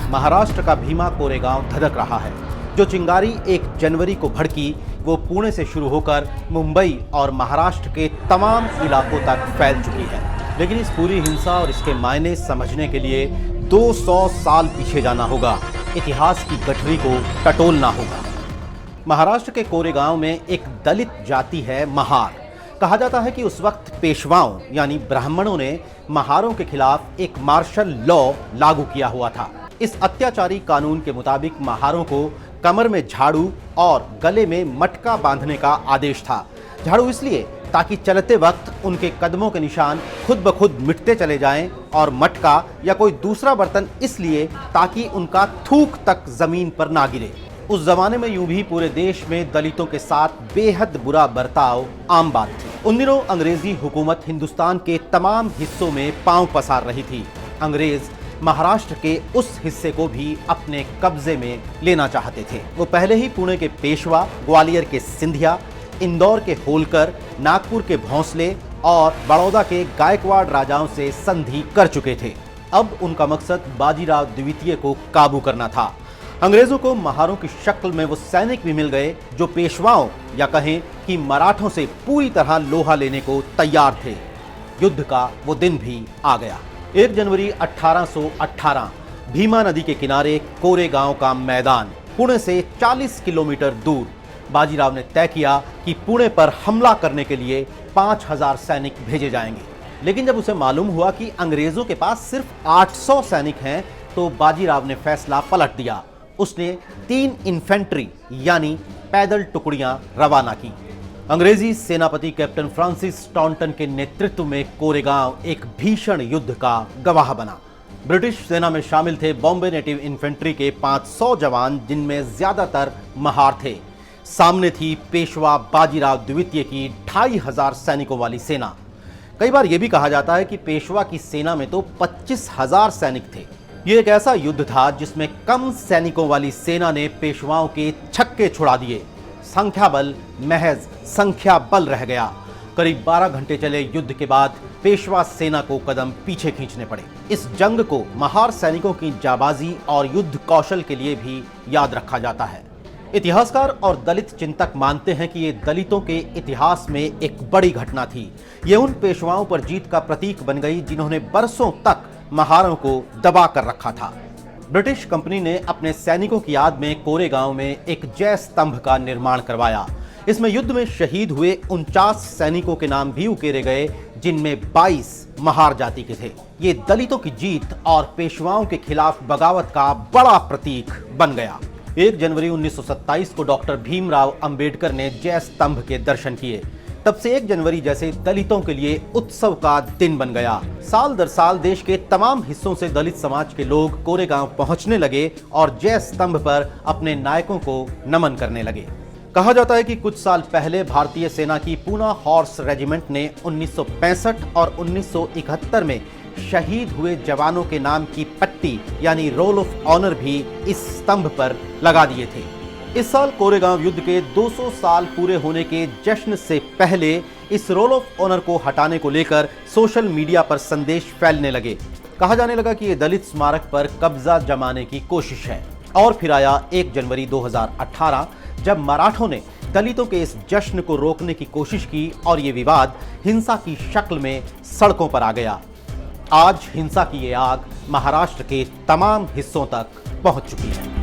महाराष्ट्र का भीमा कोरेगांव धधक रहा है। जो चिंगारी 1 जनवरी को भड़की वो पुणे से शुरू होकर मुंबई और महाराष्ट्र के तमाम इलाकों तक फैल चुकी है। लेकिन इस पूरी हिंसा और इसके मायने समझने के लिए 200 साल पीछे जाना होगा, इतिहास की गठरी को टटोलना होगा। महाराष्ट्र के कोरेगांव में एक दलित जाति है महार। कहा जाता है कि उस वक्त पेशवाओं यानी ब्राह्मणों ने महारों के खिलाफ एक मार्शल लॉ लागू किया हुआ था। इस अत्याचारी कानून के मुताबिक महारों को कमर में झाड़ू और गले में मटका बांधने का आदेश था। झाड़ू इसलिए ताकि चलते वक्त उनके कदमों के निशान खुद ब खुद मिटते चले जाएं, और मटका या कोई दूसरा बर्तन इसलिए ताकि उनका थूक तक जमीन पर ना गिरे। उस जमाने में यूं भी पूरे देश में दलितों के साथ बेहद बुरा बर्ताव आम बात थी। उन दिनों अंग्रेजी हुकूमत हिंदुस्तान के तमाम हिस्सों में पांव पसार रही थी। अंग्रेज महाराष्ट्र के उस हिस्से को भी अपने कब्जे में लेना चाहते थे। वो पहले ही पुणे के पेशवा, ग्वालियर के सिंधिया, इंदौर के होलकर, नागपुर के भोंसले और बड़ौदा के गायकवाड़ राजाओं से संधि कर चुके थे। अब उनका मकसद बाजीराव द्वितीय को काबू करना था। अंग्रेजों को महारों की शक्ल में वो सैनिक भी मिल गए जो पेशवाओं या कहें कि मराठों से पूरी तरह लोहा लेने को तैयार थे। युद्ध का वो दिन भी आ गया। 1 जनवरी 1818 भीमा नदी के किनारे कोरेगांव का मैदान, पुणे से 40 किलोमीटर दूर। बाजीराव ने तय किया कि पुणे पर हमला करने के लिए 5000 सैनिक भेजे जाएंगे। लेकिन जब उसे मालूम हुआ कि अंग्रेजों के पास सिर्फ 800 सैनिक हैं, तो बाजीराव ने फैसला पलट दिया। उसने 3 इन्फेंट्री यानी पैदल टुकड़ियां रवाना की। अंग्रेजी सेनापति कैप्टन फ्रांसिस टॉन्टन के नेतृत्व में कोरेगांव एक भीषण युद्ध का गवाह बना। ब्रिटिश सेना में शामिल थे बॉम्बे नेटिव इन्फेंट्री के 500 जवान, जिनमें ज्यादातर महार थे। सामने थी पेशवा बाजीराव द्वितीय की 2500 सैनिकों वाली सेना। कई बार यह भी कहा जाता है कि पेशवा की सेना में तो 25000 सैनिक थे। यह एक ऐसा युद्ध था जिसमें कम सैनिकों वाली सेना ने पेशवाओं के छक्के छुड़ा दिए। संख्या बल महज संख्या बल रह गया। करीब 12 घंटे चले युद्ध के बाद पेशवा सेना को कदम पीछे खींचने पड़े। इस जंग को महार सैनिकों की जाबाजी और युद्ध कौशल के लिए भी याद रखा जाता है। इतिहासकार और दलित चिंतक मानते हैं कि ये दलितों के इतिहास में एक बड़ी घटना थी। ये उन पेशवाओं पर जीत का प्रतीक बन गई जिन्होंने बरसों तक महारों को दबा कर रखा था। ब्रिटिश कंपनी ने अपने सैनिकों की याद में कोरेगांव में एक जय स्तंभ का निर्माण करवाया। इसमें युद्ध में शहीद हुए 49 सैनिकों के नाम भी उकेरे गए, जिनमें 22 महार जाति के थे। ये दलितों की जीत और पेशवाओं के खिलाफ बगावत का बड़ा प्रतीक बन गया। 1 जनवरी 1927 को डॉक्टर भीमराव अंबेडकर ने जय स्तंभ के दर्शन किए। तब से 1 जनवरी जैसे दलितों के लिए उत्सव का दिन बन गया। साल दर साल देश के तमाम हिस्सों से दलित समाज के लोग कोरेगांव पहुंचने लगे और जय स्तंभ पर अपने नायकों को नमन करने लगे। कहा जाता है कि कुछ साल पहले भारतीय सेना की पूना हॉर्स रेजिमेंट ने 1965 और 1971 में शहीद हुए जवानों के नाम की पट्टी यानी रोल ऑफ ऑनर भी इस स्तंभ पर लगा दिए थे। इस साल कोरेगांव युद्ध के 200 साल पूरे होने के जश्न से पहले इस रोल ऑफ ऑनर को हटाने को लेकर सोशल मीडिया पर संदेश फैलने लगे। कहा जाने लगा कि यह दलित स्मारक पर कब्जा जमाने की कोशिश है। और फिर आया 1 जनवरी 2018 जब मराठों ने दलितों के इस जश्न को रोकने की कोशिश की और ये विवाद हिंसा की शक्ल में सड़कों पर आ गया। आज हिंसा की ये आग महाराष्ट्र के तमाम हिस्सों तक पहुंच चुकी है।